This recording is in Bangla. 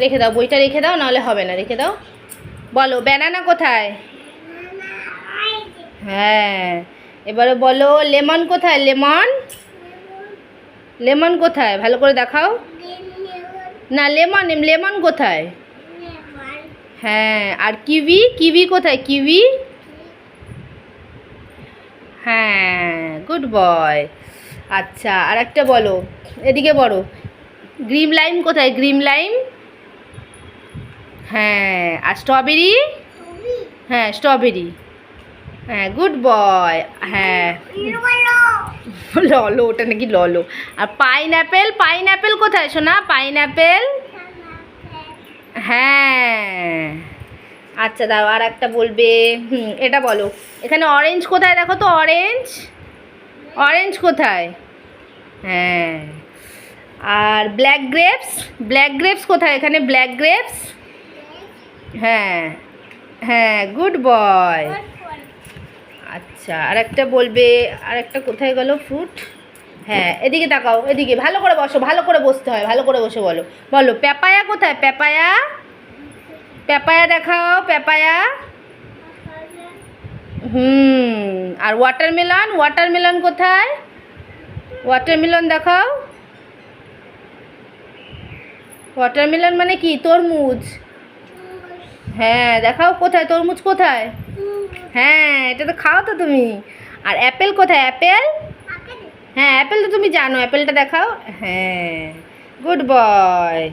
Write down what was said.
রেখে দাও, বইটা রেখে দাও, নাহলে হবে না, রেখে দাও। বলো ব্যানানা কোথায়? হ্যাঁ, এবারে বলো লেমন কোথায়? লেমন, লেমন কোথায় ভালো করে দেখাও। না, লেমন, লেমন কোথায়? হ্যাঁ, আর কিউই, কিউই কোথায়? কিউই, হ্যাঁ, গুড বয়। আচ্ছা, আর একটা বলো, এদিকে বলো, গ্রিন লাইম কোথায়? গ্রিন লাইম, হ্যাঁ, আর স্ট্রবেরি, হ্যাঁ স্ট্রবেরি, হ্যাঁ গুড বয়। হ্যাঁ, ললো, ওটা নাকি ললো। আর পাইনঅ্যাপেল, পাইনঅ্যাপেল কোথায় শোনা? পাইনঅ্যাপেল, হ্যাঁ। আচ্ছা দাও, আর একটা বলবে, এটা বলো, এখানে অরেঞ্জ কোথায় দেখো তো, অরেঞ্জ, অরেঞ্জ কোথায়? হ্যাঁ, আর ব্ল্যাক গ্রেপস, ব্ল্যাক গ্রেপস কোথায়? এখানে ব্ল্যাক গ্রেপস, হ্যাঁ, হ্যাঁ গুড বয়। আচ্ছা, আর একটা বলবে, আর একটা কোথায় গেল ফ্রুট? হ্যাঁ, এদিকে তাকাও, এদিকে ভালো করে বসো, ভালো করে বসতে হয়, ভালো করে বসে বলো। বলো পেপায়া কোথায়? পেপায়া, পেপায়া দেখাও, পেপায়া, আর ওয়াটারমেলন, ওয়াটারমেলন কোথায়? ওয়াটারমেলন দেখাও। ওয়াটারমেলন মানে কি? তরমুজ, হ্যাঁ দেখাও কোথায় তরমুজ, কোথায়? হ্যাঁ, এটা তো খাও তো তুমি। আর অ্যাপেল কোথায়? অ্যাপেল, হ্যাঁ অ্যাপেল তো তুমি জানো, অ্যাপেলটা দেখাও, হ্যাঁ গুড বয়।